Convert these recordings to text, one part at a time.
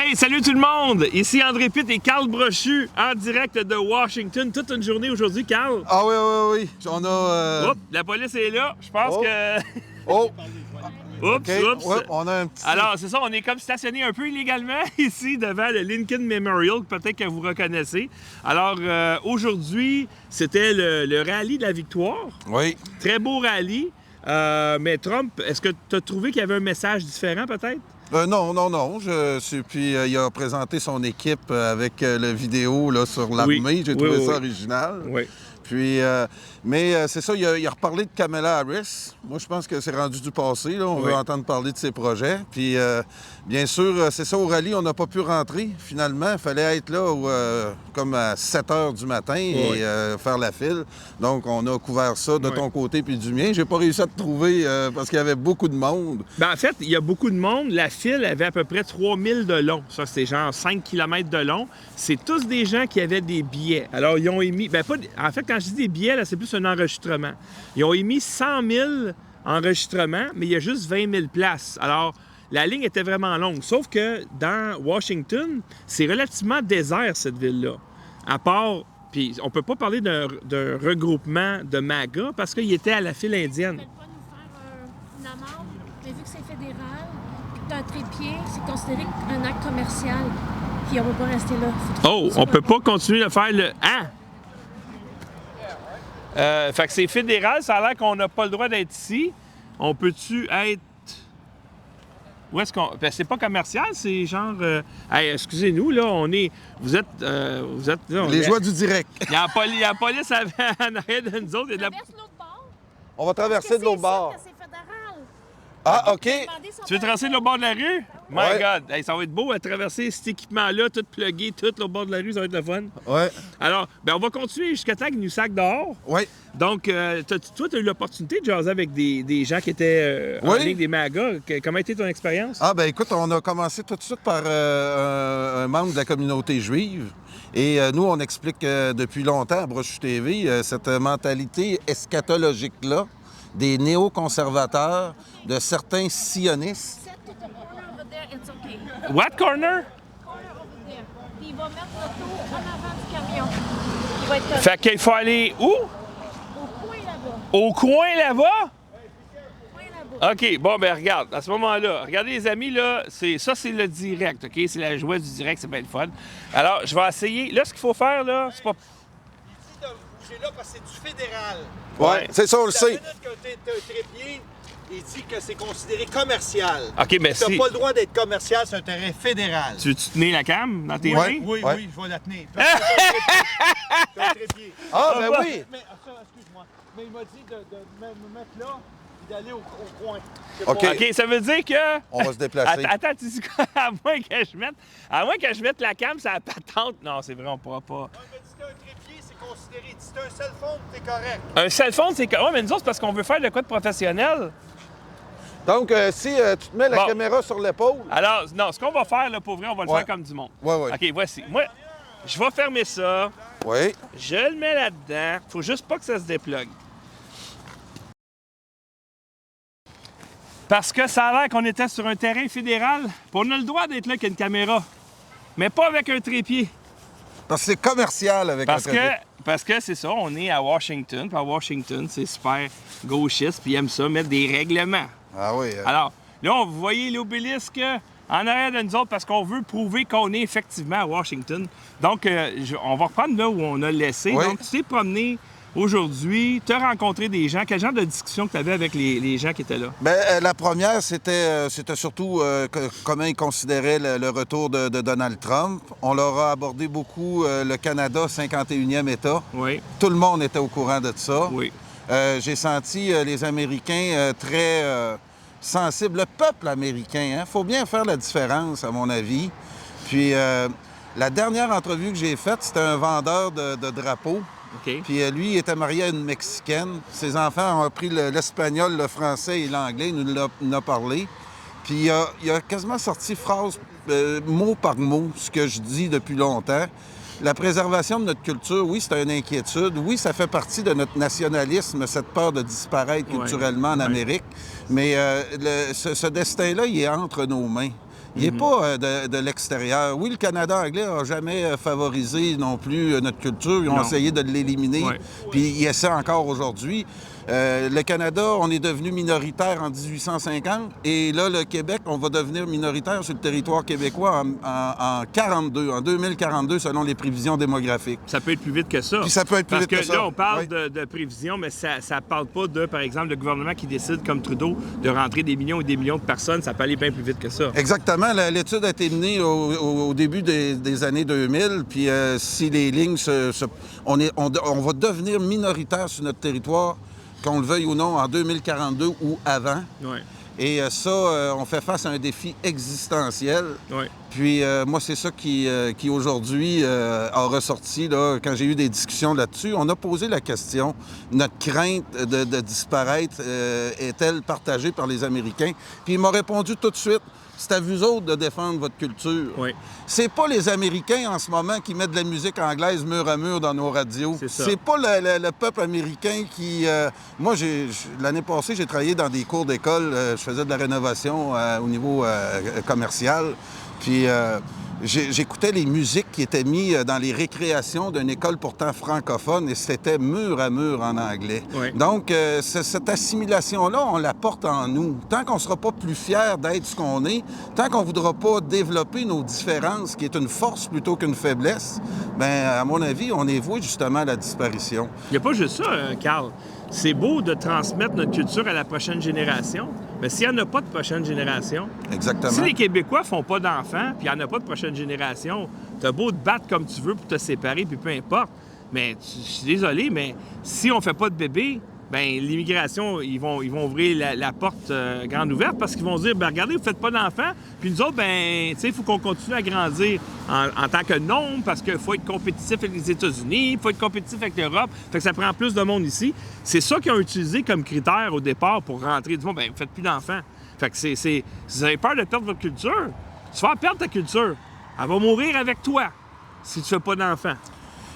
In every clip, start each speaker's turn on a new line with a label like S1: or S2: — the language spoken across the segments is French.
S1: Hey, salut tout le monde! Ici André Pitt et Carl Brochu en direct de Washington. Toute une journée aujourd'hui, Carl.
S2: Ah oui, oui, oui. On a...
S1: Oups, la police est là. Je pense que...
S2: Oh!
S1: Oups,
S2: OK.
S1: oups.
S2: Ouais, on a un petit...
S1: Alors, c'est ça, on est comme stationné un peu illégalement ici devant le Lincoln Memorial, peut-être que vous reconnaissez. Alors, aujourd'hui, c'était le rallye de la victoire.
S2: Oui.
S1: Très beau rallye. Mais Trump, est-ce que tu as trouvé qu'il y avait un message différent, peut-être?
S2: Non. Puis il a présenté son équipe avec la vidéo là, sur l'armée.
S1: Oui.
S2: J'ai trouvé ça original.
S1: Oui.
S2: Puis, mais c'est ça, il a reparlé de Kamala Harris. Moi, je pense que c'est rendu du passé. Là. On veut entendre parler de ses projets. Puis, bien sûr, c'est ça, au rallye, on n'a pas pu rentrer, finalement. Il fallait être là comme à 7 heures du matin et faire la file. Donc, on a couvert ça de ton côté puis du mien. J'ai pas réussi à te trouver parce qu'il y avait beaucoup de monde.
S1: Ben, en fait, il y a beaucoup de monde. La file avait à peu près 3000 de long. Ça, c'est genre 5 km de long. C'est tous des gens qui avaient des billets. Alors, ils ont émis... Ben, pas... En fait, quand je dis des billets, là, c'est plus un enregistrement. Ils ont émis 100 000 enregistrements, mais il y a juste 20 000 places. Alors, la ligne était vraiment longue. Sauf que dans Washington, c'est relativement désert, cette ville-là. À part... Puis, on peut pas parler d'un regroupement de MAGA parce qu'il était à la file indienne.
S3: Ils ne veulent pas nous faire une amende, mais vu que c'est fédéral, puis que tu as un trépied, c'est considéré un acte commercial. Puis on ne peut pas rester là.
S1: Oh, on peut pas continuer de faire le... Hein? Fait que c'est fédéral, ça a l'air qu'on n'a pas le droit d'être ici. On peut-tu être... Où est-ce qu'on... Ben, c'est pas commercial, c'est genre... Hey, excusez-nous, là, on est... Vous êtes... Là,
S2: Les joies du direct.
S1: Il y a la police en arrière de nous autres. Il y a de la...
S3: Traverse l'autre bord.
S2: On va traverser de l'autre bord.
S3: C'est fédéral.
S2: Ah, OK.
S1: Tu veux traverser l'autre bord de la rue? My
S2: Ouais.
S1: God! Hey, ça va être beau à traverser cet équipement-là, tout plugué, tout l'autre bord de la rue, ça va être le fun.
S2: Ouais.
S1: Alors, ben, on va continuer jusqu'à temps qu'ils nous sacent dehors.
S2: Oui.
S1: Donc, toi, tu as eu l'opportunité de jaser avec des gens qui étaient en ligne, des MAGA. Comment a été ton expérience?
S2: Ah, ben écoute, on a commencé tout de suite par un membre de la communauté juive. Et nous, on explique depuis longtemps à Brochu TV cette mentalité eschatologique-là des néoconservateurs, de certains sionistes.
S3: Set to the corner over there, it's okay.
S1: What corner?
S3: Corner over there. Puis il va mettre l'auto en avant du camion. Il va être comme
S1: Fait qu'il faut aller où?
S3: au coin là-bas.
S1: Au coin là-bas?
S3: Au coin là-bas.
S1: OK, bon, ben regarde, à ce moment-là, regardez les amis, là, c'est le direct, OK? C'est la joie du direct, c'est bien le fun. Alors, je vais essayer. Là, ce qu'il faut faire, là, c'est pas...
S4: Il dit de bouger là parce que c'est du fédéral.
S2: Ouais, c'est ça, on le
S4: La
S2: sait.
S4: minute que t'as un trépied, il dit que c'est considéré commercial.
S1: OK, mais
S4: T'as
S1: si...
S4: pas le droit d'être commercial, c'est un terrain fédéral.
S1: Tu veux-tu tenir la cam dans tes
S2: Ouais.
S1: mains?
S4: Oui,
S2: Ouais.
S4: oui, je vais la tenir. Parce que t'as un trépied.
S2: Ah, ben oui.
S4: Mais, ça, excuse-moi. Mais il m'a dit de me mettre là et d'aller au coin.
S2: OK.
S1: OK, ça veut dire que...
S2: On va se déplacer.
S1: Attends, tu dis quoi? À moins que je mette la cam sur la patente. Non, c'est vrai, on pourra pas.
S4: Non, il m'a dit que t'as un trépied, c'est considéré. Si t'as un cell phone, t'es correct.
S1: Un cell phone, c'est... Ouais, mais nous autres, c'est parce qu'on veut faire de quoi de professionnel.
S2: Donc, si tu te mets la
S1: Bon.
S2: caméra sur l'épaule...
S1: Alors, non, ce qu'on va faire, là, pour vrai, on va le
S2: Ouais.
S1: faire comme du monde.
S2: Ouais, ouais.
S1: OK, voici. Moi, je vais fermer ça.
S2: Oui.
S1: Je le mets là-dedans. Faut juste pas que ça se déplugue. Parce que ça a l'air qu'on était sur un terrain fédéral. Puis on a le droit d'être là avec une caméra. Mais pas avec un trépied.
S2: Parce que c'est commercial avec un trépied.
S1: Parce que c'est ça, on est à Washington. Puis à Washington, c'est super gauchiste. Puis ils aiment ça, mettre des règlements.
S2: Ah oui.
S1: Alors, là, vous voyez l'obélisque en arrière de nous autres parce qu'on veut prouver qu'on est effectivement à Washington. Donc, on va reprendre là où on a laissé.
S2: Oui.
S1: Donc, tu t'es promené aujourd'hui, tu as rencontré des gens. Quel genre de discussion que tu avais avec les gens qui étaient là?
S2: Bien, la première, c'était surtout comment ils considéraient le retour de Donald Trump. On leur a abordé beaucoup le Canada, 51e État.
S1: Oui,
S2: Tout le monde était au courant de ça.
S1: oui.
S2: J'ai senti les Américains très sensibles. Le peuple américain, il faut bien faire la différence, à mon avis. Puis, la dernière entrevue que j'ai faite, c'était un vendeur de drapeaux.
S1: OK.
S2: Puis lui, il était marié à une Mexicaine. Ses enfants ont appris l'espagnol, le français et l'anglais. Il nous l'a parlé. Puis il a quasiment sorti phrase, mot par mot, ce que je dis depuis longtemps. La préservation de notre culture, oui, c'est une inquiétude. Oui, ça fait partie de notre nationalisme, cette peur de disparaître culturellement en Amérique. Mais ce destin-là, il est entre nos mains. Il n'est pas de l'extérieur. Oui, le Canada anglais n'a jamais favorisé non plus notre culture. Ils ont essayé de l'éliminer, puis ils essaient encore aujourd'hui. Le Canada, on est devenu minoritaire en 1850, et là, le Québec, on va devenir minoritaire sur le territoire québécois en 2042, selon les prévisions démographiques.
S1: Ça peut être plus vite que ça.
S2: Puis ça peut être plus vite que ça.
S1: Parce que là, on parle de prévisions, mais ça ne parle pas de, par exemple, le gouvernement qui décide, comme Trudeau, de rentrer des millions et des millions de personnes. Ça peut aller bien plus vite que ça.
S2: Exactement. L'étude a été menée au début des années 2000, puis si les lignes on va devenir minoritaire sur notre territoire, qu'on le veuille ou non, en 2042 ou avant.
S1: Ouais.
S2: Et ça, on fait face à un défi existentiel.
S1: Ouais.
S2: Puis moi, c'est ça qui aujourd'hui a ressorti là, quand j'ai eu des discussions là-dessus. On a posé la question, notre crainte de disparaître est-elle partagée par les Américains? Puis ils m'ont répondu tout de suite, c'est à vous autres de défendre votre culture.
S1: Oui. C'est
S2: pas les Américains en ce moment qui mettent de la musique anglaise mur à mur dans nos radios.
S1: C'est
S2: pas le peuple américain qui... Moi, l'année passée, j'ai travaillé dans des cours d'école. Je faisais de la rénovation au niveau commercial. Puis j'écoutais les musiques qui étaient mises dans les récréations d'une école pourtant francophone, et c'était mur à mur en anglais.
S1: Oui.
S2: Donc, cette assimilation-là, on la porte en nous. Tant qu'on ne sera pas plus fiers d'être ce qu'on est, tant qu'on ne voudra pas développer nos différences, qui est une force plutôt qu'une faiblesse, bien, à mon avis, on est voué justement à la disparition.
S1: Il n'y a pas juste ça, Carl. C'est beau de transmettre notre culture à la prochaine génération, mais s'il n'y en a pas de prochaine génération...
S2: Exactement.
S1: Si les Québécois font pas d'enfants, puis il n'y en a pas de prochaine génération, t'as beau te battre comme tu veux pour te séparer, puis peu importe. Mais je suis désolé, mais si on fait pas de bébé, bien, l'immigration, ils vont ouvrir la porte grande ouverte, parce qu'ils vont se dire, bien, regardez, vous faites pas d'enfants, puis nous autres, bien, tu sais, il faut qu'on continue à grandir en tant que nombre, parce qu'il faut être compétitif avec les États-Unis, il faut être compétitif avec l'Europe, fait que ça prend plus de monde ici. C'est ça qu'ils ont utilisé comme critère au départ pour rentrer. Du monde, bien, vous faites plus d'enfants. Fait que si vous avez peur de perdre votre culture, tu vas perdre ta culture. Elle va mourir avec toi si tu fais pas d'enfants.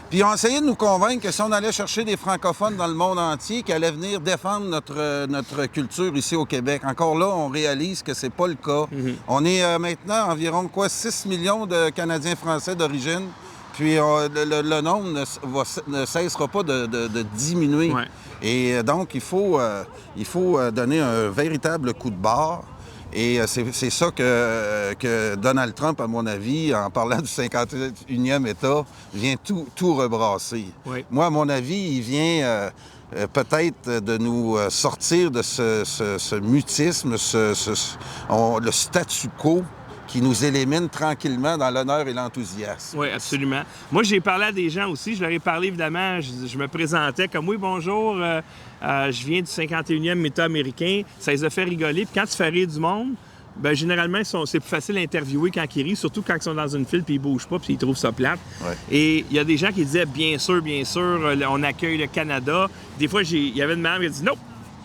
S2: Puis ils ont essayé de nous convaincre que si on allait chercher des francophones dans le monde entier, qu'ils allaient venir défendre notre culture ici au Québec. Encore là, on réalise que c'est pas le cas.
S1: Mm-hmm.
S2: On est maintenant environ 6 millions de Canadiens français d'origine. Puis le nombre ne cessera pas de diminuer.
S1: Ouais.
S2: Et donc, il faut donner un véritable coup de barre. Et c'est ça que Donald Trump, à mon avis, en parlant du 51e État, vient tout rebrasser.
S1: Oui.
S2: Moi, à mon avis, il vient peut-être de nous sortir de ce mutisme, le statu quo qui nous élimine tranquillement dans l'honneur et l'enthousiasme.
S1: Oui, absolument. Moi, j'ai parlé à des gens aussi. Je leur ai parlé, évidemment. Je me présentais comme, oui, bonjour, je viens du 51e État américain. Ça les a fait rigoler. Puis quand tu fais rire du monde, bien, généralement, c'est plus facile à interviewer quand ils rient, surtout quand ils sont dans une file puis ils bougent pas puis ils trouvent ça plate.
S2: Ouais.
S1: Et il y a des gens qui disaient, bien sûr, on accueille le Canada. Des fois, il y avait une madame qui a dit, non,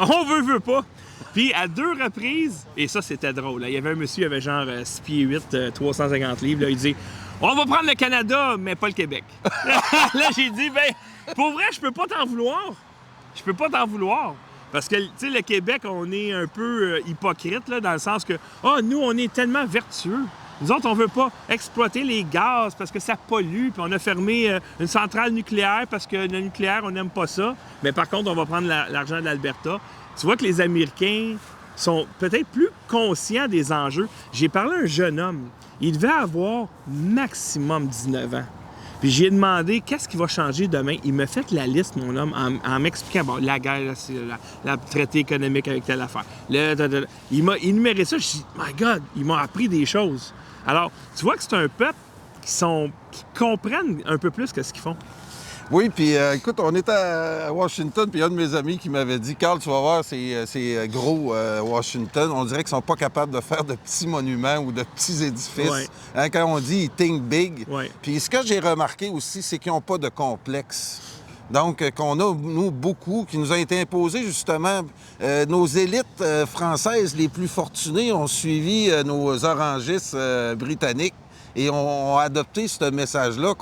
S1: on veut pas. Puis, à 2 reprises, et ça, c'était drôle. Là, il y avait un monsieur, il avait genre 6 pieds 8, 350 livres. Là, il dit, on va prendre le Canada, mais pas le Québec. Là, j'ai dit, ben, pour vrai, je peux pas t'en vouloir. Je peux pas t'en vouloir. Parce que, tu sais, le Québec, on est un peu hypocrite, là, dans le sens que, nous, on est tellement vertueux. Nous autres, on veut pas exploiter les gaz parce que ça pollue, puis on a fermé une centrale nucléaire parce que le nucléaire, on n'aime pas ça. Mais par contre, on va prendre l'argent de l'Alberta. Tu vois que les Américains sont peut-être plus conscients des enjeux. J'ai parlé à un jeune homme. Il devait avoir maximum 19 ans. Puis j'ai demandé qu'est-ce qui va changer demain. Il m'a fait la liste, mon homme, en m'expliquant, bon, la guerre, là, c'est la traité économique avec telle affaire. Il m'a énuméré ça. Je dis, my God, il m'a appris des choses. Alors, tu vois que c'est un peuple qui comprennent un peu plus que ce qu'ils font.
S2: Oui, puis écoute, on était à Washington, puis il y a un de mes amis qui m'avait dit, Carl, tu vas voir, c'est gros, Washington. On dirait qu'ils sont pas capables de faire de petits monuments ou de petits édifices.
S1: Ouais.
S2: Hein, quand on dit « think big
S1: Ouais. »,
S2: puis ce que j'ai remarqué aussi, c'est qu'ils n'ont pas de complexe. Donc, qu'on a, nous, beaucoup, qui nous a été imposé, justement. Nos élites françaises les plus fortunées ont suivi nos orangistes britanniques et ont adopté ce message-là,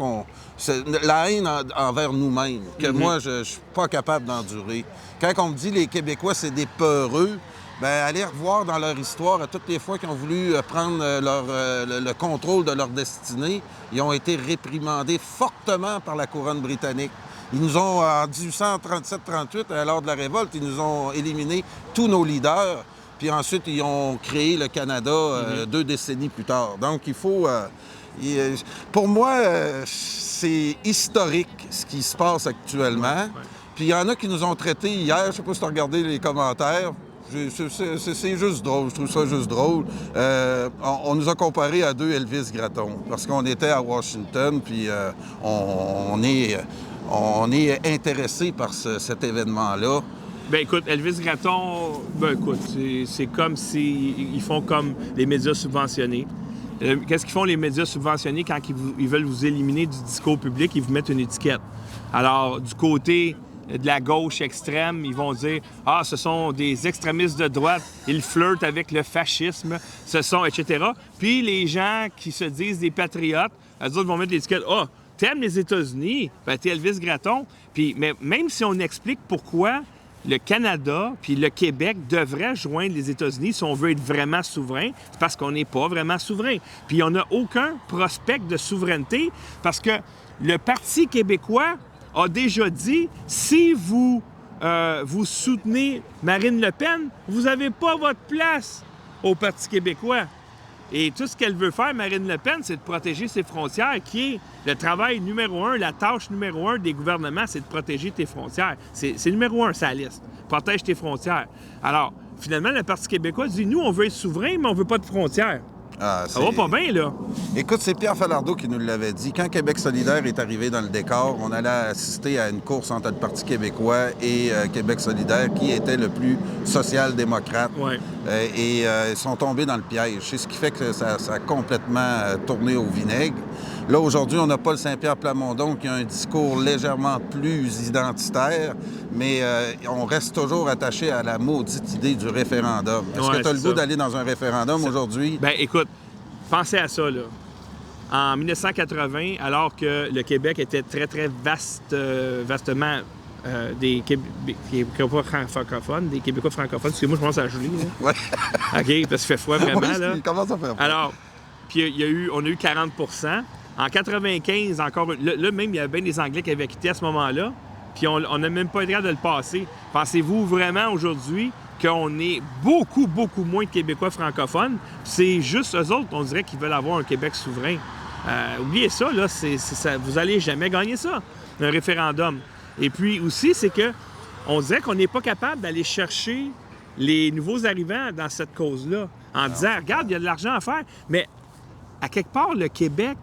S2: la haine envers nous-mêmes, que moi, je ne suis pas capable d'endurer. Quand on me dit les Québécois, c'est des peureux, bien, allez revoir dans leur histoire, à toutes les fois qu'ils ont voulu prendre le contrôle de leur destinée, ils ont été réprimandés fortement par la couronne britannique. Ils nous ont, en 1837-38, lors de la révolte, ils nous ont éliminé tous nos leaders. Puis ensuite, ils ont créé le Canada 2 décennies plus tard. Donc, il faut... pour moi, c'est historique ce qui se passe actuellement. Puis il y en a qui nous ont traités hier, je ne sais pas si tu as regardé les commentaires, c'est juste drôle, je trouve ça juste drôle. On nous a comparé à 2 Elvis Gratton, parce qu'on était à Washington, puis on est intéressé par cet événement-là.
S1: Ben écoute, Elvis Gratton, ben écoute, c'est comme ils font comme les médias subventionnés. Qu'est-ce qu'ils font les médias subventionnés quand ils veulent vous éliminer du discours public? Ils vous mettent une étiquette. Alors, du côté de la gauche extrême, ils vont dire « Ah, ce sont des extrémistes de droite, ils flirtent avec le fascisme, ce sont... » etc. Puis les gens qui se disent des patriotes, eux autres vont mettre l'étiquette « Ah, t'aimes les États-Unis? Ben t'es Elvis Gratton. » Puis, mais même si on explique pourquoi le Canada puis le Québec devraient joindre les États-Unis si on veut être vraiment souverain, c'est parce qu'on n'est pas vraiment souverain. Puis on n'a aucun prospect de souveraineté parce que le Parti québécois a déjà dit, si vous soutenez Marine Le Pen, vous n'avez pas votre place au Parti québécois. Et tout ce qu'elle veut faire, Marine Le Pen, c'est de protéger ses frontières, qui est le travail numéro 1, la tâche numéro 1 des gouvernements, c'est de protéger tes frontières. C'est numéro 1, sa liste. Protège tes frontières. Alors, finalement, le Parti québécois dit, nous, on veut être souverain, mais on veut pas de frontières. Ça va pas bien, là.
S2: Écoute, c'est Pierre Falardeau qui nous l'avait dit. Quand Québec solidaire est arrivé dans le décor, on allait assister à une course entre le Parti québécois et Québec solidaire, qui était le plus social-démocrate.
S1: Ouais.
S2: Et ils sont tombés dans le piège. C'est ce qui fait que ça a complètement tourné au vinaigre. Là, aujourd'hui, on a Paul Saint-Pierre Plamondon qui a un discours légèrement plus identitaire, mais on reste toujours attaché à la maudite idée du référendum. Est-ce que tu as le goût d'aller dans un référendum aujourd'hui?
S1: Bien, écoute, pensez à ça, là. En 1980, alors que le Québec était très, très vastement des Québécois francophones, des Québécois francophones. Excusez-moi, je pense à Julie.
S2: Oui.
S1: OK, parce qu'il fait froid vraiment,
S2: oui,
S1: là.
S2: Il commence à faire froid.
S1: Alors, puis on a eu 40 En 95, encore, là même, il y avait bien des Anglais qui avaient quitté à ce moment-là, puis on n'a même pas été capable de le passer. Pensez-vous vraiment aujourd'hui qu'on est beaucoup, beaucoup moins de Québécois francophones? C'est juste eux autres, on dirait qu'ils veulent avoir un Québec souverain. Oubliez ça, là, vous n'allez jamais gagner ça, un référendum. Et puis aussi, c'est que on dirait qu'on n'est pas capable d'aller chercher les nouveaux arrivants dans cette cause-là, en disant, regarde, il y a de l'argent à faire, mais à quelque part, le Québec,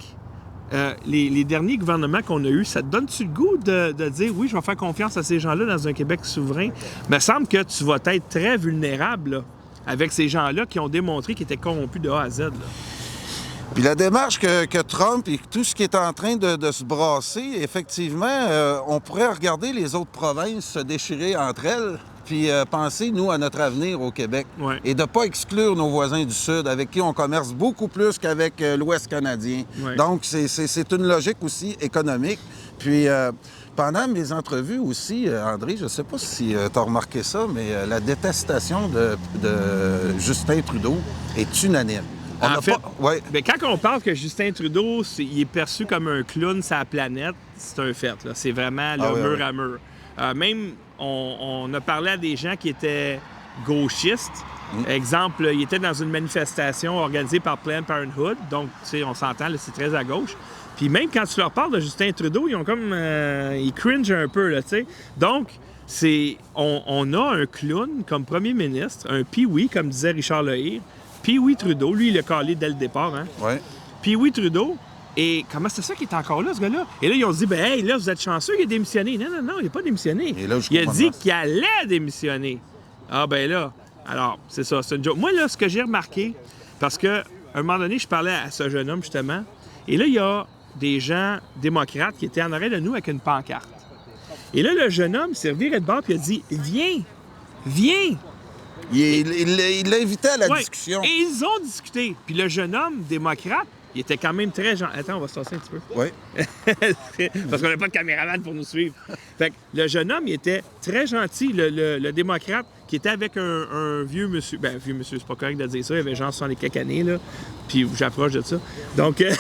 S1: les derniers gouvernements qu'on a eus, ça te donne-tu le goût de dire, oui, je vais faire confiance à ces gens-là dans un Québec souverain? Il me semble que tu vas être très vulnérable là, avec ces gens-là qui ont démontré qu'ils étaient corrompus de A à Z. Là.
S2: Puis la démarche que Trump et tout ce qui est en train de se brasser, effectivement, on pourrait regarder les autres provinces se déchirer entre elles, puis penser, nous, à notre avenir au Québec.
S1: Ouais.
S2: Et de ne pas exclure nos voisins du Sud, avec qui on commerce beaucoup plus qu'avec l'Ouest canadien.
S1: Ouais.
S2: Donc, c'est une logique aussi économique. Puis, pendant mes entrevues aussi, André, je ne sais pas si tu as remarqué ça, mais la détestation de Justin Trudeau est unanime.
S1: Mais quand on parle que Justin Trudeau, il est perçu comme un clown sur la planète, c'est un fait. Là. C'est vraiment mur à mur. Même, on a parlé à des gens qui étaient gauchistes. Exemple, il était dans une manifestation organisée par Planned Parenthood. Donc, tu sais, on s'entend, là, c'est très à gauche. Puis même quand tu leur parles de Justin Trudeau, ils ont comme... ils cringent un peu, là, tu sais. Donc, on a un clown comme premier ministre, un pee-wee, comme disait Richard Lehir. Pee-wee Trudeau, lui, il l'a calé dès le départ, hein?
S2: Oui.
S1: Pee-wee Trudeau, et comment c'est ça qu'il est encore là, ce gars-là? Et là, ils ont dit, ben hey, là, vous êtes chanceux, il a démissionné. Non, il n'a pas démissionné.
S2: Et là,
S1: il a dit qu'il allait démissionner. Ah, ben là, alors, c'est ça, c'est une joke. Moi, là, ce que j'ai remarqué, parce qu'à un moment donné, je parlais à ce jeune homme, justement, et là, il y a des gens démocrates qui étaient en arrêt de nous avec une pancarte. Et là, le jeune homme s'est reviré de bord et a dit, viens.
S2: Il l'a invité à la discussion.
S1: Et ils ont discuté. Puis le jeune homme démocrate, il était quand même très gentil. Attends, on va se tasser un petit peu.
S2: Oui.
S1: Parce qu'on n'a pas de caméraman pour nous suivre. Fait que le jeune homme, il était très gentil, le démocrate, qui était avec un vieux monsieur. Ben, vieux monsieur, c'est pas correct de dire ça. Il avait genre 70 quelques années, là. Puis j'approche de ça. Donc, et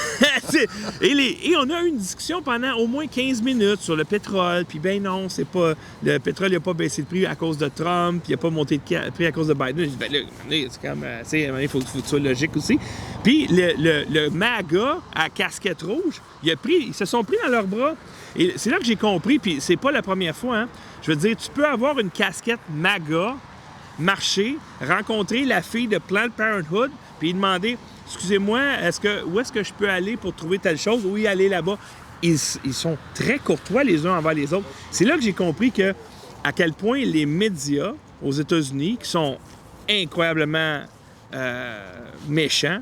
S1: on a eu une discussion pendant au moins 15 minutes sur le pétrole. Puis ben non, c'est pas... Le pétrole n'a pas baissé de prix à cause de Trump. Puis il n'a pas monté de prix à cause de Biden. Je dis, ben là, c'est comme... tu sais, il faut que tu sois logique aussi. Puis le MAGA à casquette rouge, ils se sont pris dans leurs bras. Et c'est là que j'ai compris, puis c'est pas la première fois, hein. Je veux dire, tu peux avoir une casquette MAGA, marcher, rencontrer la fille de Planned Parenthood, puis demander « Excusez-moi, où est-ce que je peux aller pour trouver telle chose? Oui, aller là-bas. » Ils sont très courtois les uns envers les autres. C'est là que j'ai compris à quel point les médias aux États-Unis, qui sont incroyablement méchants.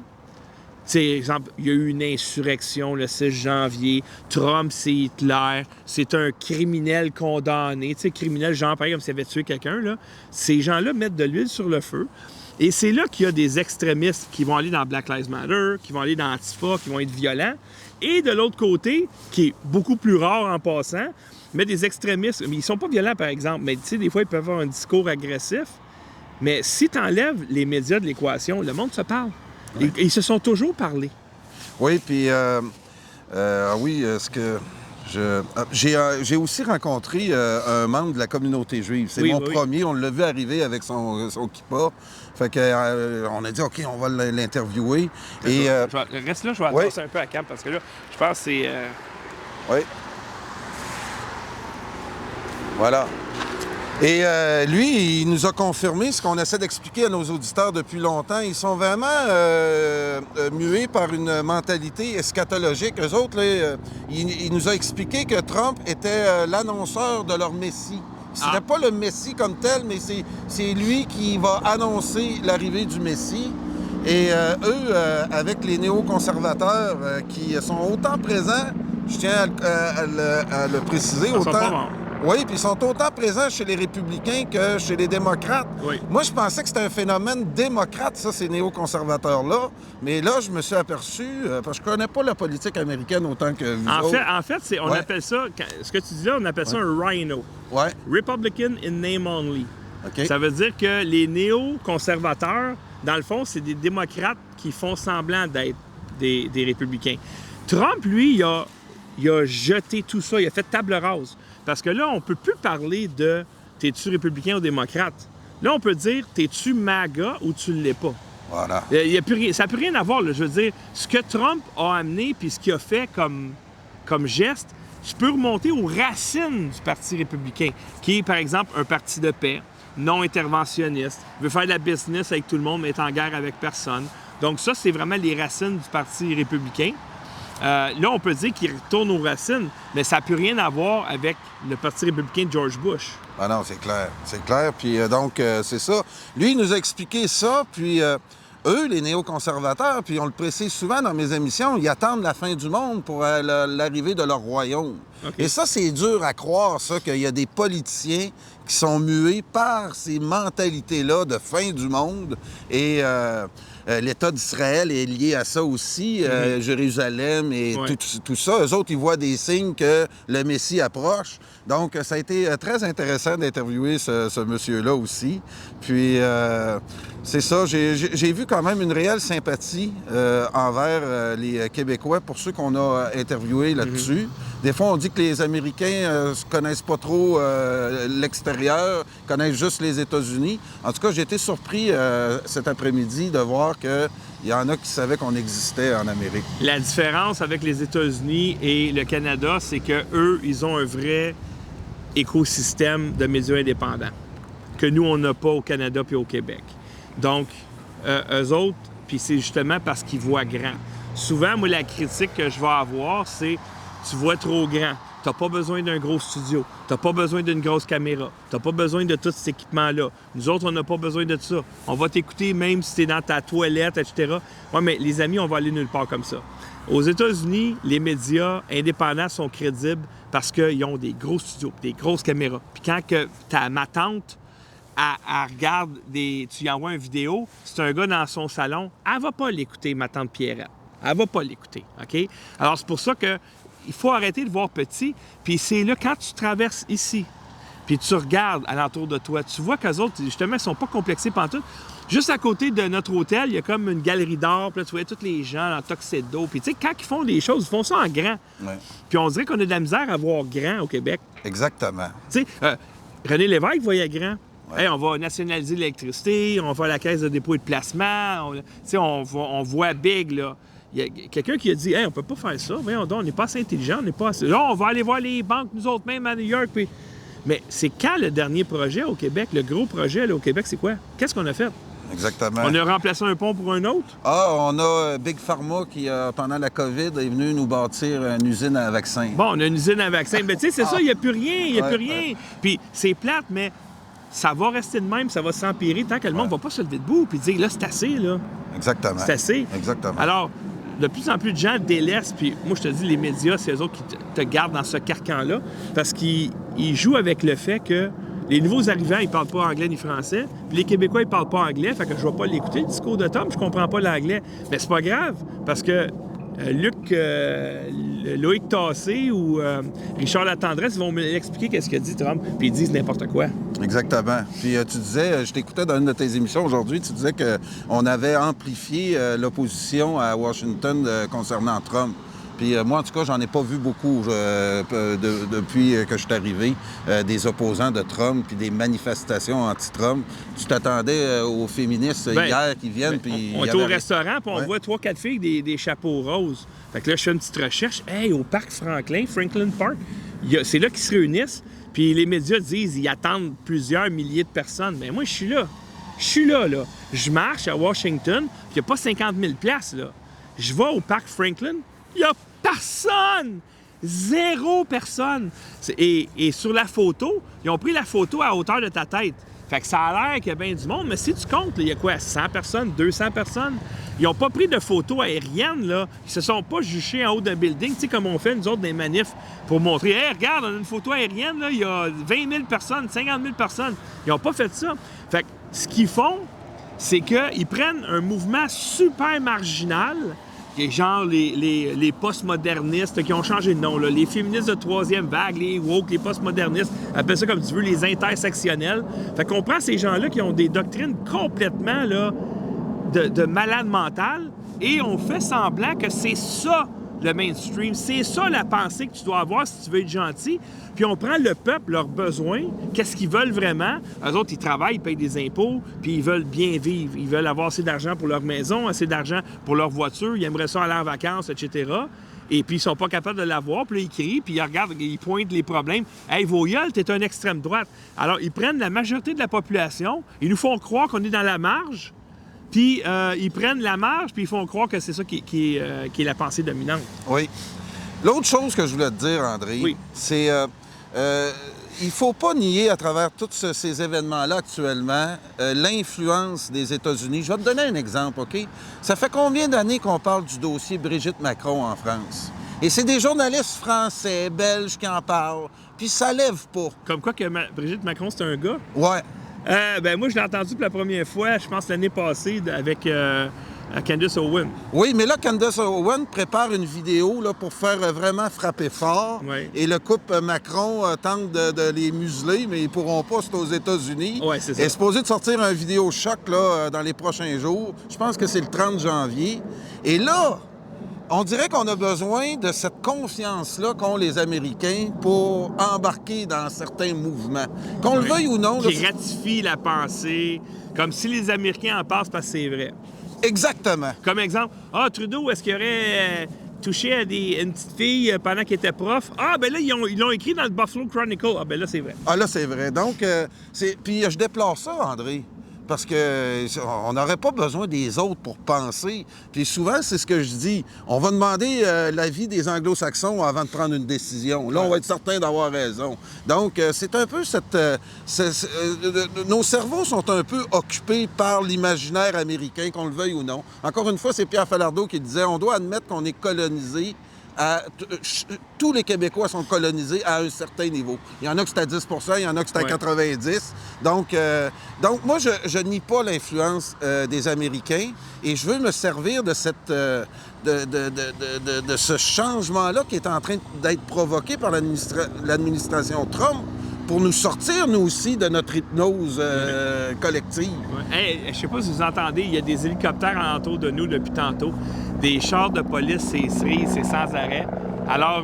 S1: Tu sais, exemple, il y a eu une insurrection le 6 janvier. Trump, c'est Hitler. C'est un criminel condamné. Tu sais, criminel, genre, pareil, comme s'il avait tué quelqu'un, là. Ces gens-là mettent de l'huile sur le feu. Et c'est là qu'il y a des extrémistes qui vont aller dans Black Lives Matter, qui vont aller dans Antifa, qui vont être violents. Et de l'autre côté, qui est beaucoup plus rare en passant, mais des extrémistes, mais ils sont pas violents, par exemple, mais tu sais, des fois, ils peuvent avoir un discours agressif. Mais si tu enlèves les médias de l'équation, le monde se parle. Ouais. Ils se sont toujours parlé.
S2: Oui, puis j'ai aussi rencontré un membre de la communauté juive. C'est mon premier. On l'a vu arriver avec son kippa. Fait que on a dit, OK, on va l'interviewer. Et
S1: reste là, je vais avancer un peu à Cam parce que là, je pense que c'est...
S2: Oui. Voilà. Et lui, il nous a confirmé ce qu'on essaie d'expliquer à nos auditeurs depuis longtemps. Ils sont vraiment mués par une mentalité eschatologique. Eux autres, là, il nous a expliqué que Trump était l'annonceur de leur Messie. Ce serait pas le Messie comme tel, mais c'est lui qui va annoncer l'arrivée du Messie. Et eux, avec les néoconservateurs qui sont autant présents, je tiens à le préciser, autant... Oui, puis ils sont autant présents chez les républicains que chez les démocrates. Oui. Moi, je pensais que c'était un phénomène démocrate, ça, ces néoconservateurs-là. Mais là, je me suis aperçu, parce que je connais pas la politique américaine autant que vous autres.
S1: En fait, on appelle ça, ce que tu dis là, on appelle ça un rhino.
S2: Ouais.
S1: Republican in name only.
S2: Okay.
S1: Ça veut dire que les néoconservateurs, dans le fond, c'est des démocrates qui font semblant d'être des républicains. Trump, lui, il a jeté tout ça, il a fait table rase. Parce que là, on ne peut plus parler de « t'es-tu républicain ou démocrate ». Là, on peut dire « t'es-tu MAGA ou tu ne l'es pas ».
S2: Voilà.
S1: Ça n'a plus rien à voir. Là. Je veux dire, ce que Trump a amené puis ce qu'il a fait comme geste, je peux remonter aux racines du Parti républicain, qui est, par exemple, un parti de paix, non interventionniste, veut faire de la business avec tout le monde, mais est en guerre avec personne. Donc ça, c'est vraiment les racines du Parti républicain. Là, on peut dire qu'il retourne aux racines, mais ça n'a plus rien à voir avec le Parti républicain de George Bush.
S2: Ah non, c'est clair. C'est clair. Puis donc, c'est ça. Lui, il nous a expliqué ça, puis eux, les néoconservateurs, puis on le précise souvent dans mes émissions, ils attendent la fin du monde pour l'arrivée de leur royaume. Okay. Et ça, c'est dur à croire, ça, qu'il y a des politiciens qui sont mués par ces mentalités-là de fin du monde. Et l'État d'Israël est lié à ça aussi, Jérusalem et tout ça. Eux autres, ils voient des signes que le Messie approche. Donc, ça a été très intéressant d'interviewer ce monsieur-là aussi. Puis, c'est ça, j'ai vu quand même une réelle sympathie envers les Québécois pour ceux qu'on a interviewés là-dessus. Des fois, on dit que les Américains ne connaissent pas trop l'extérieur, connaissent juste les États-Unis. En tout cas, j'ai été surpris cet après-midi de voir qu'il y en a qui savaient qu'on existait en Amérique.
S1: La différence avec les États-Unis et le Canada, c'est qu'eux, ils ont un vrai écosystème de médias indépendants que nous, on n'a pas au Canada puis au Québec. Donc, eux autres, puis c'est justement parce qu'ils voient grand. Souvent, moi, la critique que je vais avoir, c'est tu vois trop grand. Tu n'as pas besoin d'un gros studio. Tu n'as pas besoin d'une grosse caméra. Tu n'as pas besoin de tout cet équipement-là. Nous autres, on n'a pas besoin de ça. On va t'écouter même si tu es dans ta toilette, etc. Oui, mais les amis, on va aller nulle part comme ça. Aux États-Unis, les médias indépendants sont crédibles parce qu'ils ont des gros studios, des grosses caméras. Puis quand ma tante, elle regarde tu lui envoies une vidéo, c'est un gars dans son salon, elle ne va pas l'écouter, ma tante Pierrette. Elle ne va pas l'écouter, OK? Alors, c'est pour ça qu'il faut arrêter de voir petit. Puis c'est là, quand tu traverses ici, puis tu regardes alentour de toi, tu vois qu'eux autres, justement, ils sont pas complexés pantoute. Juste à côté de notre hôtel, il y a comme une galerie d'art, puis là, tu vois tous les gens en tuxedo. Puis tu sais, quand ils font des choses, ils font ça en grand.
S2: Ouais.
S1: Puis on dirait qu'on a de la misère à voir grand au Québec.
S2: Exactement.
S1: Tu sais, René Lévesque voyait grand.
S2: Ouais.
S1: Hey, on va nationaliser l'électricité, on va à la caisse de dépôt et de placement. On voit big, là. Il y a quelqu'un qui a dit « Hey, on peut pas faire ça. Voyons donc, on n'est pas assez intelligent, on n'est pas assez... Là, on va aller voir les banques, nous autres, même à New York. » Puis... Mais c'est quand le dernier projet au Québec, le gros projet là, au Québec, c'est quoi? Qu'est-ce qu'on a fait?
S2: Exactement.
S1: On a remplacé un pont pour un autre?
S2: Ah, on a Big Pharma qui, pendant la COVID, est venu nous bâtir une usine à vaccins.
S1: Bon, on a une usine à vaccins. Mais tu sais, c'est ça, il n'y a plus rien, il n'y a
S2: Ouais,
S1: plus rien. Puis c'est plate, mais ça va rester de même, ça va s'empirer tant que le monde ne va pas se lever debout puis dire, là, c'est assez, là.
S2: Exactement.
S1: C'est assez.
S2: Exactement.
S1: Alors, de plus en plus de gens délaissent, puis moi, je te dis, les médias, c'est eux autres qui te gardent dans ce carcan-là, parce qu'ils jouent avec le fait que les nouveaux arrivants, ils parlent pas anglais ni français, puis les Québécois, ils parlent pas anglais, fait que je vais pas l'écouter, le discours de Tom, je comprends pas l'anglais. Mais c'est pas grave, parce que Loïc Tassé ou Richard Latendresse, ils vont m'expliquer qu'est-ce que dit Trump, puis ils disent n'importe quoi.
S2: Exactement. Puis tu disais, je t'écoutais dans une de tes émissions aujourd'hui, tu disais qu'on avait amplifié l'opposition à Washington concernant Trump. Puis moi, en tout cas, j'en ai pas vu beaucoup depuis que je suis arrivé, des opposants de Trump puis des manifestations anti-Trump. Tu t'attendais aux féministes hier qui viennent, puis...
S1: On est au restaurant, puis on voit 3-4 filles des chapeaux roses. Fait que là, je fais une petite recherche. Hey, au parc Franklin Park, c'est là qu'ils se réunissent. Puis les médias disent ils attendent plusieurs milliers de personnes. Mais moi, je suis là. Je suis là. Je marche à Washington, puis il n'y a pas 50 000 places, là. Je vais au parc Franklin, il n'y a personne! 0 personne! Et sur la photo, ils ont pris la photo à hauteur de ta tête. Fait que ça a l'air qu'il y a bien du monde, mais si tu comptes, il y a quoi? 100 personnes? 200 personnes? Ils n'ont pas pris de photos aériennes, là. Ils se sont pas juchés en haut d'un building, tu sais, comme on fait, nous autres, des manifs, pour montrer, hey, regarde, on a une photo aérienne, là, il y a 20 000 personnes, 50 000 personnes. Ils n'ont pas fait ça. Fait que ce qu'ils font, c'est qu'ils prennent un mouvement super marginal, genre les postmodernistes qui ont changé de nom, là, les féministes de troisième vague, les woke, les postmodernistes, appelle ça comme tu veux, les intersectionnels. Fait qu'on prend ces gens-là qui ont des doctrines complètement là, de malade mental et on fait semblant que c'est ça le mainstream, c'est ça la pensée que tu dois avoir si tu veux être gentil. Puis on prend le peuple, leurs besoins, qu'est-ce qu'ils veulent vraiment. Eux autres, ils travaillent, ils payent des impôts, puis ils veulent bien vivre. Ils veulent avoir assez d'argent pour leur maison, assez d'argent pour leur voiture, ils aimeraient ça aller en vacances, etc. Et puis ils sont pas capables de l'avoir, puis là, ils crient, puis ils regardent, ils pointent les problèmes. « Hey, Voyol, t'es un extrême droite. » Alors, ils prennent la majorité de la population, ils nous font croire qu'on est dans la marge, puis ils prennent la marge, puis ils font croire que c'est ça qui est la pensée dominante.
S2: Oui. L'autre chose que je voulais te dire, André,
S1: oui.
S2: c'est il faut pas nier à travers tous ces événements-là actuellement l'influence des États-Unis. Je vais te donner un exemple, OK? Ça fait combien d'années qu'on parle du dossier Brigitte Macron en France? Et c'est des journalistes français, belges qui en parlent, puis ça lève pas.
S1: Comme quoi que Brigitte Macron, c'est un gars?
S2: Ouais.
S1: Moi, je l'ai entendu pour la première fois, je pense, l'année passée, avec Candace Owen.
S2: Oui, mais là, Candace Owen prépare une vidéo là, pour faire vraiment frapper fort.
S1: Oui.
S2: Et le couple Macron tente de les museler, mais ils pourront pas, c'est aux États-Unis.
S1: Oui, c'est ça.
S2: Il est supposé de sortir un vidéo choc là, dans les prochains jours. Je pense que c'est le 30 janvier. Et là, on dirait qu'on a besoin de cette confiance-là qu'ont les Américains pour embarquer dans certains mouvements. Qu'on le veuille ou non...
S1: Qui ratifie la pensée, comme si les Américains en passent parce que c'est vrai.
S2: Exactement.
S1: Comme exemple, Trudeau, est-ce qu'il aurait touché à une petite fille pendant qu'il était prof? Ben là, ils l'ont écrit dans le Buffalo Chronicle. Ben là, c'est vrai.
S2: Là, c'est vrai. Donc, puis je déplore ça, André. Parce qu'on n'aurait pas besoin des autres pour penser. Puis souvent, c'est ce que je dis. On va demander l'avis des Anglo-Saxons avant de prendre une décision. Là, on va être certain d'avoir raison. Donc, c'est un peu nos cerveaux sont un peu occupés par l'imaginaire américain, qu'on le veuille ou non. Encore une fois, c'est Pierre Falardeau qui disait, on doit admettre qu'on est colonisé. Tous les Québécois sont colonisés à un certain niveau. Il y en a que c'est à 10 il y en a que c'est à 90 Donc moi, je nie pas l'influence des Américains et je veux me servir de ce changement-là qui est en train d'être provoqué par l'administration Trump pour nous sortir, nous aussi, de notre hypnose collective.
S1: Ouais. Hey, je sais pas si vous entendez, il y a des hélicoptères alentour de nous depuis tantôt. Des chars de police, c'est cerise, c'est sans arrêt. Alors,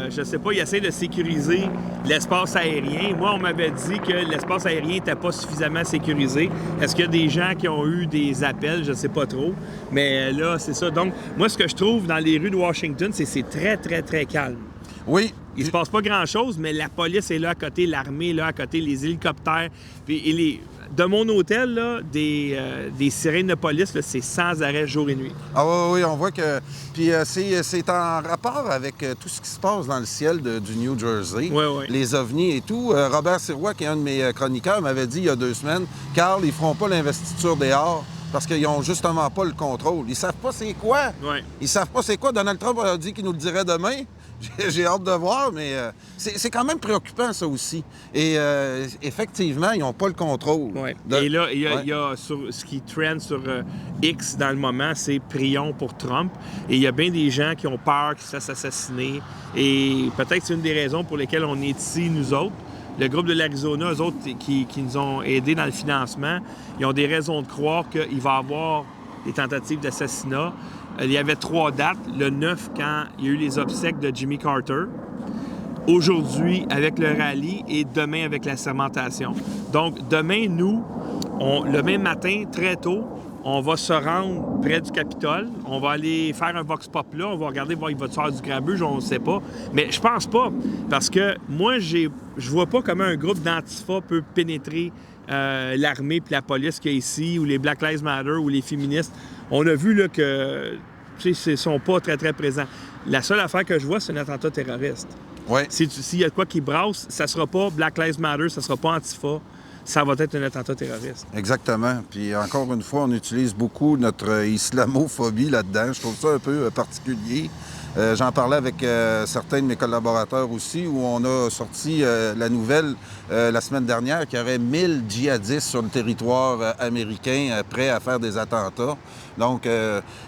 S1: je sais pas, ils essaient de sécuriser l'espace aérien. Moi, on m'avait dit que l'espace aérien n'était pas suffisamment sécurisé. Est-ce qu'il y a des gens qui ont eu des appels? Je sais pas trop. Mais là, c'est ça. Donc, moi, ce que je trouve dans les rues de Washington, c'est très, très, très calme.
S2: Oui.
S1: Il se passe pas grand-chose, mais la police est là à côté, l'armée est là à côté, les hélicoptères. Puis, de mon hôtel, là, des sirènes de police, là, c'est sans arrêt jour et nuit.
S2: Ah oui, on voit que... Puis c'est en rapport avec tout ce qui se passe dans le ciel du New Jersey.
S1: Oui.
S2: Les ovnis et tout. Robert Sirois, qui est un de mes chroniqueurs, m'avait dit il y a 2 semaines, « Carl, ils feront pas l'investiture dehors parce qu'ils ont justement pas le contrôle. Ils savent pas c'est quoi.
S1: Ouais.
S2: Ils savent pas c'est quoi. Donald Trump a dit qu'il nous le dirait demain. J'ai hâte de voir, mais c'est quand même préoccupant, ça aussi. Et effectivement, ils n'ont pas le contrôle.
S1: Ouais. Et là, il y a ce qui trend sur X dans le moment, c'est « Prions pour Trump ». Et il y a bien des gens qui ont peur qu'il se fasse assassiner. Et peut-être que c'est une des raisons pour lesquelles on est ici, nous autres. Le groupe de l'Arizona, eux autres, qui nous ont aidés dans le financement, ils ont des raisons de croire qu'il va y avoir des tentatives d'assassinat. Il y avait 3 dates. Le 9, quand il y a eu les obsèques de Jimmy Carter. Aujourd'hui, avec le rallye. Et demain, avec la sermentation. Donc, demain, nous, le même matin, très tôt, on va se rendre près du Capitole. On va aller faire un vox pop là. On va regarder, voir, il va faire du grabuge, on ne sait pas. Mais je pense pas. Parce que moi, je vois pas comment un groupe d'Antifa peut pénétrer l'armée puis la police qu'il y a ici, ou les Black Lives Matter, ou les féministes. On a vu là, que ils ne sont pas très, très présents. La seule affaire que je vois, c'est un attentat terroriste.
S2: Ouais.
S1: S'il y a de quoi qui brasse, ça ne sera pas Black Lives Matter, ça ne sera pas Antifa, ça va être un attentat terroriste.
S2: Exactement. Puis encore une fois, on utilise beaucoup notre islamophobie là-dedans. Je trouve ça un peu particulier. J'en parlais avec certains de mes collaborateurs aussi, où on a sorti la nouvelle la semaine dernière qu'il y aurait 1000 djihadistes sur le territoire américain prêts à faire des attentats. Donc,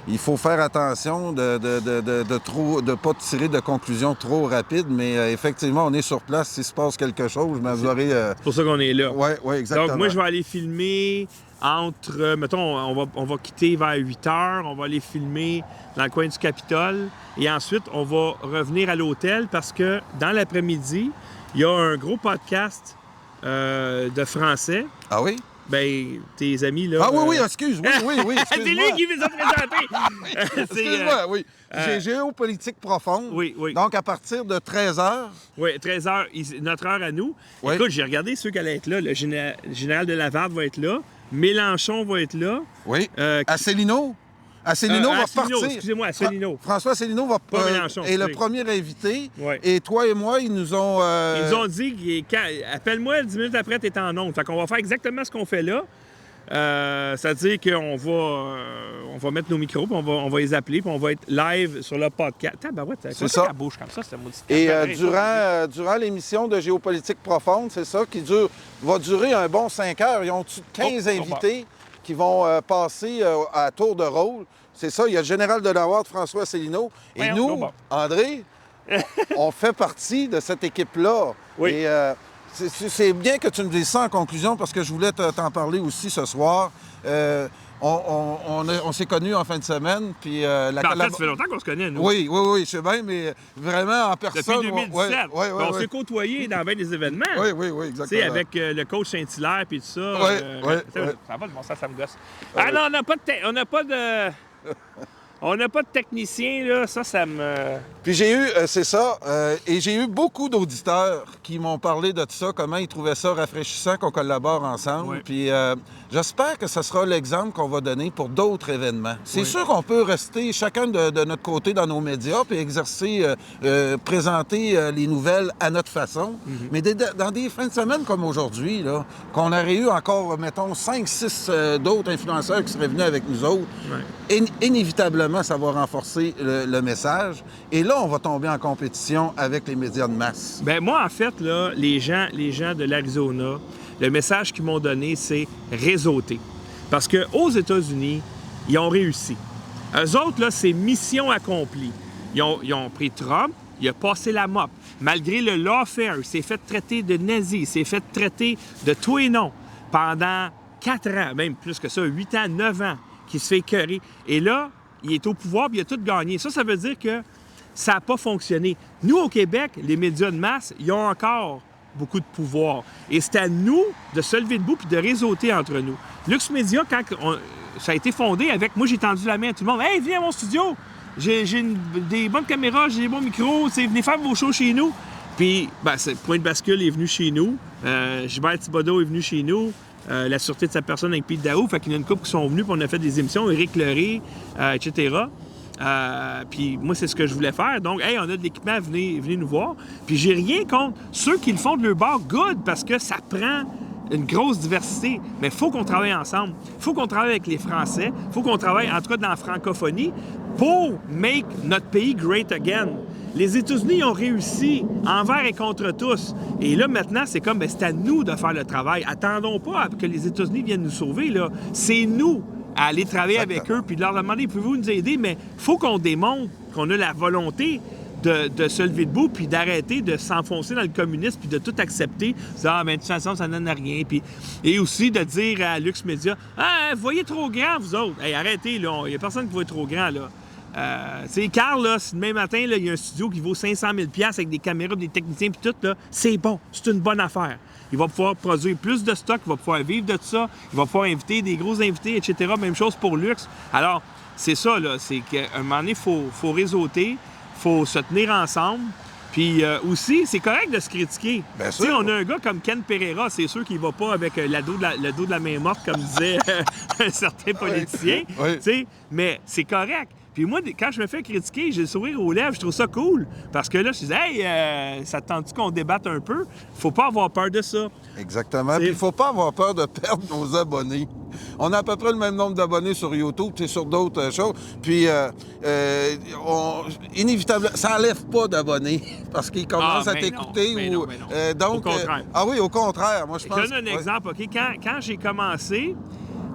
S2: il faut faire attention de pas tirer de conclusions trop rapides, mais effectivement, on est sur place. S'il se passe quelque chose, vous aurez...
S1: C'est pour ça qu'on est là.
S2: Oui, exactement.
S1: Donc, moi, je vais aller filmer entre... Mettons, on va quitter vers 8 h, on va aller filmer dans le coin du Capitole, et ensuite, on va revenir à l'hôtel parce que dans l'après-midi, il y a un gros podcast de français.
S2: Ah oui?
S1: Ben, tes amis, là...
S2: Ah oui, excuse. Oui,
S1: c'est lui qui les a présentés!
S2: Excuse-moi, oui. J'ai géopolitique profonde.
S1: Oui.
S2: Donc, à partir de 13 h.
S1: Oui, 13 h, notre heure à nous.
S2: Oui.
S1: Écoute, j'ai regardé ceux qui allaient être là. Le général de Lavarde va être là. Mélenchon va être là.
S2: Oui. Asselineau. Asselineau va repartir.
S1: Excusez-moi, Asselineau.
S2: François Asselineau va est le premier invité.
S1: Ouais.
S2: Et toi et moi, ils nous ont...
S1: Ils nous ont dit, appelle-moi 10 minutes après, tu es en onde. Fait qu'on va faire exactement ce qu'on fait là. C'est-à-dire qu'on va mettre nos micros, puis on va les appeler, puis on va être live sur le podcast.
S2: C'est ça.
S1: Ça bouge comme ça, c'est maudit.
S2: Et durant l'émission de Géopolitique profonde, c'est ça, qui va durer un bon 5 heures. Ils ont 15 invités qui vont passer à tour de rôle. C'est ça, il y a le général de la Ward, François Asselineau. Et nous, André, on fait partie de cette équipe-là.
S1: Oui.
S2: Et c'est bien que tu me dises ça en conclusion, parce que je voulais t'en parler aussi ce soir. On s'est connus en fin de semaine, puis
S1: en fait, ça fait longtemps qu'on se connaît, nous.
S2: Oui, je sais bien, mais vraiment en personne...
S1: Depuis 2017. On s'est côtoyés dans bien des événements.
S2: Oui, exactement.
S1: Tu sais, avec le coach Saint-Hilaire puis tout ça. Ça va pas de bon sens, ça me gosse. Ah non, on n'a pas de technicien, là. Ça me...
S2: Puis j'ai eu, c'est ça, et j'ai eu beaucoup d'auditeurs qui m'ont parlé de tout ça, comment ils trouvaient ça rafraîchissant qu'on collabore ensemble.
S1: Oui.
S2: Puis j'espère que ce sera l'exemple qu'on va donner pour d'autres événements. C'est sûr qu'on peut rester chacun de notre côté dans nos médias puis exercer, présenter les nouvelles à notre façon. Mais dans des fins de semaine comme aujourd'hui, là, qu'on aurait eu encore, mettons, 5-6 d'autres influenceurs qui seraient venus avec nous autres, inévitablement, ça va renforcer le message. Et là, on va tomber en compétition avec les médias de masse.
S1: Bien, moi, en fait, là, les gens de l'Arizona, le message qu'ils m'ont donné, c'est réseauter. Parce qu'aux États-Unis, ils ont réussi. Eux autres, là, c'est mission accomplie. Ils ont pris Trump, il a passé la mop. Malgré le lawfare, il s'est fait traiter de nazi, il s'est fait traiter de tout et non pendant 4 ans, même plus que ça, 8 ans, 9 ans, qu'il se fait écœurer. Et là, il est au pouvoir puis il a tout gagné. Ça veut dire que ça n'a pas fonctionné. Nous, au Québec, les médias de masse, ils ont encore beaucoup de pouvoir. Et c'est à nous de se lever debout puis de réseauter entre nous. Lux Media, quand ça a été fondé avec... Moi, j'ai tendu la main à tout le monde. « Hey, viens à mon studio! J'ai des bonnes caméras, j'ai des bons micros, venez faire vos shows chez nous. » Puis, Point de bascule est venu chez nous. Gilbert Thibodeau est venu chez nous. La sûreté de sa personne avec Pete Daou. Fait qu'il y en a une couple qui sont venus, puis on a fait des émissions. Éric Leray, etc. Puis moi, c'est ce que je voulais faire. Donc, hey, on a de l'équipement, venez nous voir. Puis j'ai rien contre ceux qui le font de leur bord, good, parce que ça prend une grosse diversité. Mais il faut qu'on travaille ensemble. Il faut qu'on travaille avec les Français. Il faut qu'on travaille, en tout cas dans la francophonie, pour make notre pays great again. Les États-Unis ont réussi envers et contre tous. Et là, maintenant, c'est comme, c'est à nous de faire le travail. Attendons pas à que les États-Unis viennent nous sauver, là. C'est nous à aller travailler avec eux puis de leur demander, pouvez-vous nous aider? Mais il faut qu'on démontre qu'on a la volonté de se lever debout puis d'arrêter de s'enfoncer dans le communisme puis de tout accepter. De toute façon, ça donne rien. Puis, et aussi de dire à Lux Media, vous voyez trop grand, vous autres. Hey, arrêtez, là. Il n'y a personne qui voit trop grand, là. Carl, là, si demain matin, il y a un studio qui vaut 500 000 $ avec des caméras, des techniciens puis tout, là, c'est bon. C'est une bonne affaire. Il va pouvoir produire plus de stock, il va pouvoir vivre de ça, il va pouvoir inviter des gros invités, etc. Même chose pour Lux. Alors, c'est ça, là, c'est qu'à un moment donné, il faut réseauter, il faut se tenir ensemble. Puis aussi, c'est correct de se critiquer.
S2: Bien sûr.
S1: On a un gars comme Ken Pereira, c'est sûr qu'il ne va pas avec le dos de la main morte, comme disait un certain politicien.
S2: Oui.
S1: Mais c'est correct. Puis moi, quand je me fais critiquer, j'ai le sourire aux lèvres, je trouve ça cool. Parce que là, je dis, hey, ça te tente-tu qu'on débatte un peu? Faut pas avoir peur de ça.
S2: Exactement. Puis il faut pas avoir peur de perdre nos abonnés. On a à peu près le même nombre d'abonnés sur YouTube, sur d'autres choses. Puis, inévitablement, ça n'enlève pas d'abonnés parce qu'ils commencent à t'écouter.
S1: Non.
S2: Donc,
S1: au contraire.
S2: Oui, au contraire. Moi, je pense.
S1: Je donne un exemple, OK? Quand j'ai commencé,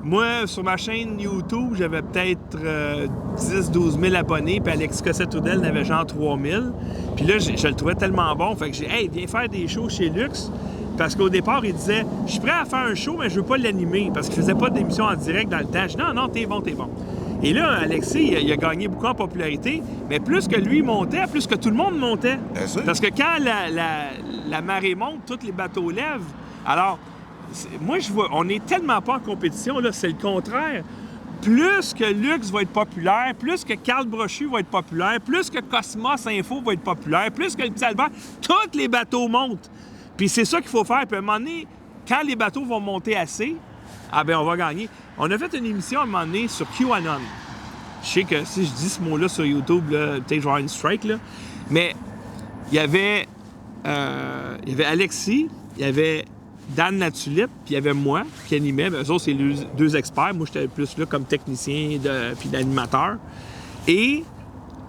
S1: moi, sur ma chaîne YouTube, j'avais peut-être 10-12 000 abonnés, puis Alexis Cossette-Trudel en avait genre 3 000. Puis là, je le trouvais tellement bon, fait que j'ai dit, hey, viens faire des shows chez Lux. Parce qu'au départ, il disait, je suis prêt à faire un show, mais je veux pas l'animer, parce qu'il faisait pas d'émission en direct dans le temps. Je dis, non, t'es bon. Et là, Alexis, il a gagné beaucoup en popularité, mais plus que lui montait, plus que tout le monde montait. Parce que quand la marée monte, tous les bateaux lèvent. Alors, moi, je vois, on n'est tellement pas en compétition, là, c'est le contraire. Plus que Lux va être populaire, plus que Carl Brochu va être populaire, plus que Cosmos Info va être populaire, plus que le Petit Albert, tous les bateaux montent. Puis c'est ça qu'il faut faire. Puis à un moment donné, quand les bateaux vont monter assez, on va gagner. On a fait une émission à un moment donné sur QAnon. Je sais que si je dis ce mot-là sur YouTube, peut-être je vais avoir une strike, là. Mais il y avait Alexis, il y avait Dan Latulippe, puis il y avait moi qui animais. Eux autres, c'est les 2 experts. Moi, j'étais plus là comme technicien puis d'animateur. Et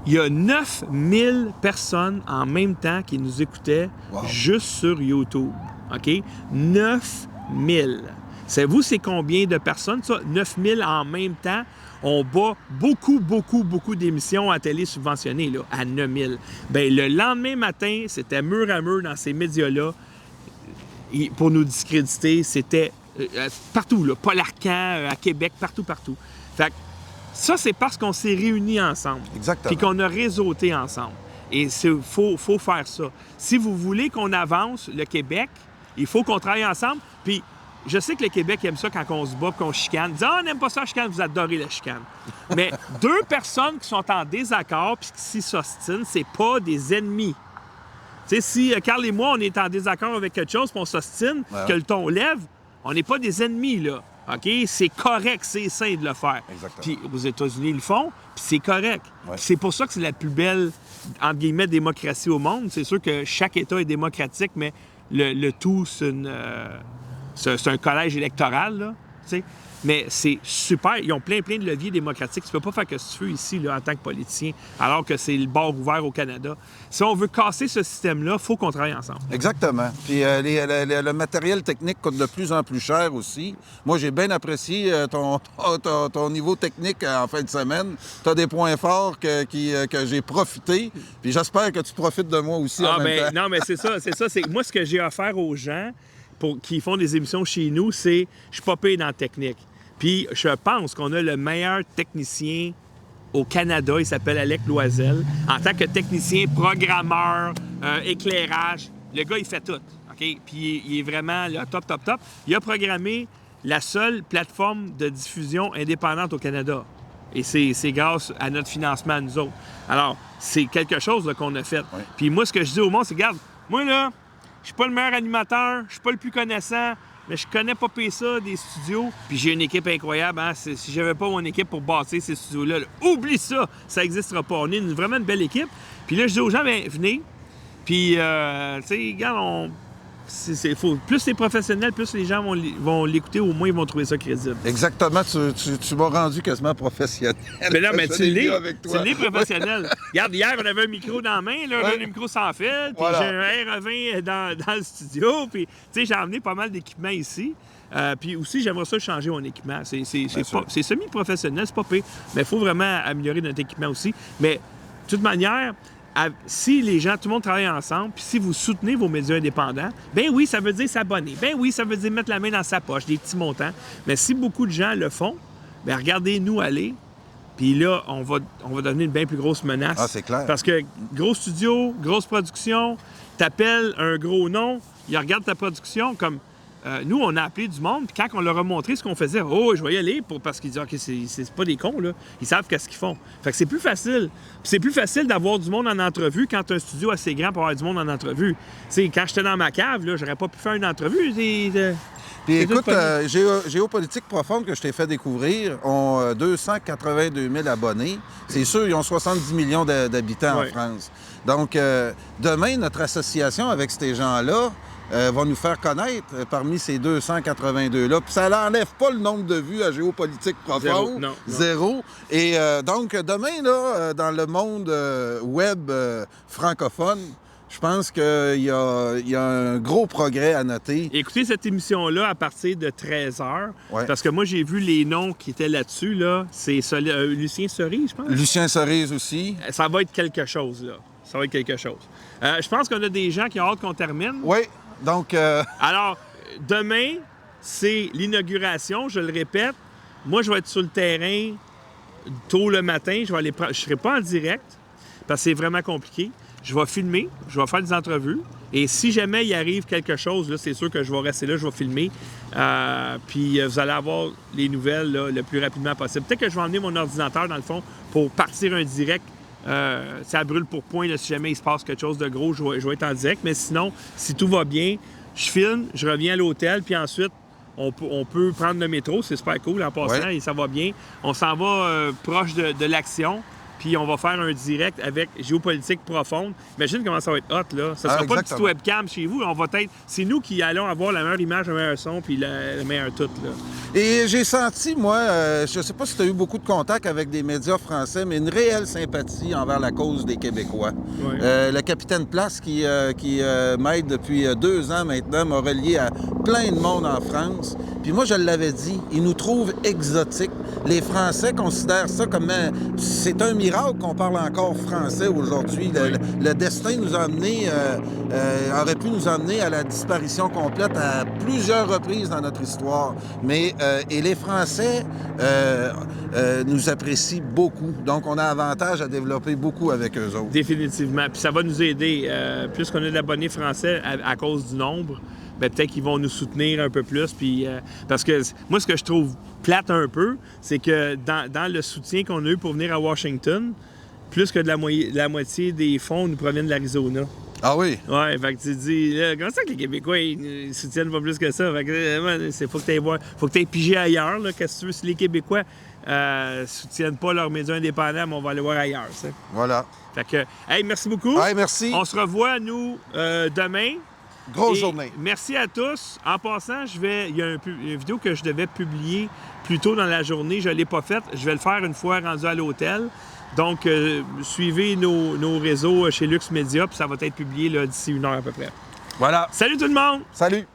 S1: il y a 9000 personnes en même temps qui nous écoutaient juste sur YouTube. OK? 9000. Savez-vous, c'est combien de personnes, ça? 9000 en même temps. On bat beaucoup d'émissions à télé subventionnées, là, à 9000. Bien, le lendemain matin, c'était mur à mur dans ces médias-là. Pour nous discréditer, c'était partout, là, Paul Arcand, à Québec, partout. Fait que ça, c'est parce qu'on s'est réunis ensemble.
S2: Exactement.
S1: Puis qu'on a réseauté ensemble. Et il faut faire ça. Si vous voulez qu'on avance, le Québec, il faut qu'on travaille ensemble. Puis je sais que le Québec aime ça quand on se bat, qu'on chicane. Dis, on n'aime pas ça, la chicane, vous adorez la chicane. Mais 2 personnes qui sont en désaccord puis qui s'ostinent, c'est pas des ennemis. Tu sais, si Carl et moi, on est en désaccord avec quelque chose, puis on s'ostine, que le ton lève, on n'est pas des ennemis, là. OK? C'est correct, c'est sain de le faire.
S2: Exactement.
S1: Puis aux États-Unis, ils le font, puis c'est correct. Ouais. C'est pour ça que c'est la plus belle, entre guillemets, démocratie au monde. C'est sûr que chaque État est démocratique, mais le tout, c'est un collège électoral, là. Tu sais? mais c'est super. Ils ont plein de leviers démocratiques. Tu peux pas faire que tu veux ici, là, en tant que politicien, alors que c'est le bord ouvert au Canada. Si on veut casser ce système-là, il faut qu'on travaille ensemble.
S2: Exactement. Puis le matériel technique coûte de plus en plus cher aussi. Moi, j'ai bien apprécié ton niveau technique en fin de semaine. Tu as des points forts que j'ai profité. Puis j'espère que tu profites de moi aussi en même temps.
S1: Non, mais c'est ça. Moi, ce que j'ai offert aux gens qui font des émissions chez nous, c'est je suis pas payé dans la technique. Puis je pense qu'on a le meilleur technicien au Canada. Il s'appelle Alec Loisel. En tant que technicien, programmeur, éclairage, le gars, il fait tout. OK? Puis il est vraiment là, top. Il a programmé la seule plateforme de diffusion indépendante au Canada. Et c'est grâce à notre financement à nous autres. Alors, c'est quelque chose là, qu'on a fait.
S2: Oui.
S1: Puis moi, ce que je dis au monde, c'est, regarde, moi, là, je suis pas le meilleur animateur, je suis pas le plus connaissant, mais je connais pas pire ça des studios. Puis j'ai une équipe incroyable. Hein? Si j'avais pas mon équipe pour bâtir ces studios-là, oublie ça, ça n'existera pas. On est vraiment une belle équipe. Puis là, je dis aux gens, bien, venez. Puis, tu sais, regarde, plus c'est professionnel, plus les gens vont l'écouter, au moins ils vont trouver ça crédible.
S2: Exactement, tu m'as rendu quasiment professionnel.
S1: Mais non, mais tu l'es professionnel. Regarde, hier, on avait un micro dans la main, là, on a un micro sans fil, puis
S2: voilà.
S1: J'ai un R20 dans le studio, puis tu sais, j'ai emmené pas mal d'équipements ici. Puis aussi, j'aimerais ça changer mon équipement. C'est semi-professionnel, c'est pas pire, mais il faut vraiment améliorer notre équipement aussi. Mais de toute manière, si les gens, tout le monde travaille ensemble, puis si vous soutenez vos médias indépendants, ben oui, ça veut dire s'abonner. Ben oui, ça veut dire mettre la main dans sa poche, des petits montants. Mais si beaucoup de gens le font, ben regardez-nous aller, puis là, on va devenir une bien plus grosse menace.
S2: Ah, c'est clair.
S1: Parce que gros studio, grosse production, t'appelles un gros nom, il regarde ta production comme... nous, on a appelé du monde, puis quand on leur a montré ce qu'on faisait, oh, je vais y aller, parce qu'ils disent, OK, c'est pas des cons, là. Ils savent qu'est-ce qu'ils font. Fait que c'est plus facile. Puis c'est plus facile d'avoir du monde en entrevue quand tu as un studio assez grand pour avoir du monde en entrevue. Tu sais, quand j'étais dans ma cave, là, j'aurais pas pu faire une entrevue.
S2: Puis écoute, Géopolitique Profonde que je t'ai fait découvrir ont 282 000 abonnés. C'est sûr, ils ont 70 millions d'habitants en France. Donc, demain, notre association avec ces gens-là va nous faire connaître parmi ces 282-là. Puis ça n'enlève pas le nombre de vues à Géopolitique Profonde.
S1: Non.
S2: Zéro. Et donc, demain, là, dans le monde web francophone, je pense qu'il y a un gros progrès à noter.
S1: Écoutez cette émission-là à partir de 13h.
S2: Ouais.
S1: Parce que moi, j'ai vu les noms qui étaient là-dessus. Là. C'est Lucien Cerise, je pense.
S2: Lucien Cerise aussi.
S1: Ça va être quelque chose, là. Ça va être quelque chose. Je pense qu'on a des gens qui ont hâte qu'on termine.
S2: Oui. Donc...
S1: Alors, demain, c'est l'inauguration, je le répète. Moi, je vais être sur le terrain tôt le matin. Je ne serai pas en direct parce que c'est vraiment compliqué. Je vais filmer, je vais faire des entrevues. Et si jamais il arrive quelque chose, là, c'est sûr que je vais rester là, je vais filmer. Puis vous allez avoir les nouvelles là, le plus rapidement possible. Peut-être que je vais emmener mon ordinateur, dans le fond, pour partir un direct. Ça brûle pour point, là, si jamais il se passe quelque chose de gros, je vais être en direct. Mais sinon, si tout va bien, je filme, je reviens à l'hôtel, puis ensuite, on peut prendre le métro. C'est super cool en passant, et ça va bien. On s'en va proche de l'action. Puis on va faire un direct avec Géopolitique Profonde. Imagine comment ça va être hot, là. Ça sera pas une petite webcam chez vous. On va être... C'est nous qui allons avoir la meilleure image, le meilleur son, puis le meilleur tout, là.
S2: Et j'ai senti, moi, je sais pas si tu as eu beaucoup de contacts avec des médias français, mais une réelle sympathie envers la cause des Québécois.
S1: Ouais.
S2: Le capitaine Place, qui m'aide depuis 2 ans maintenant, m'a relié à plein de monde en France. Puis moi, je l'avais dit, ils nous trouvent exotiques. Les Français considèrent ça comme... C'est un miracle qu'on parle encore français aujourd'hui. Le destin nous a amené, aurait pu nous amener à la disparition complète à plusieurs reprises dans notre histoire. Mais et les Français nous apprécient beaucoup. Donc, on a avantage à développer beaucoup avec eux autres.
S1: Définitivement. Puis ça va nous aider. Plus qu'on a d'abonnés français à cause du nombre, bien, peut-être qu'ils vont nous soutenir un peu plus. Puis, parce que moi, ce que je trouve plate un peu, c'est que dans le soutien qu'on a eu pour venir à Washington, plus que de la moitié des fonds nous proviennent de l'Arizona.
S2: Ah oui?
S1: Ouais, fait que tu te dis, là, comment ça que les Québécois, ils soutiennent pas plus que ça? Fait que, faut que tu ailles voir, faut que tu ailles piger ailleurs, là. Qu'est-ce que tu veux? Si les Québécois soutiennent pas leurs médias indépendants, mais on va aller voir ailleurs, ça.
S2: Voilà.
S1: Fait que, hey, merci beaucoup.
S2: Hey, merci.
S1: On se revoit, nous, demain.
S2: Grosse
S1: Et
S2: journée.
S1: Merci à tous. En passant, il y a une vidéo que je devais publier plus tôt dans la journée. Je ne l'ai pas faite. Je vais le faire une fois rendu à l'hôtel. Donc, suivez nos réseaux chez Lux Media, puis ça va être publié d'ici 1 heure à peu près.
S2: Voilà.
S1: Salut tout le monde!
S2: Salut!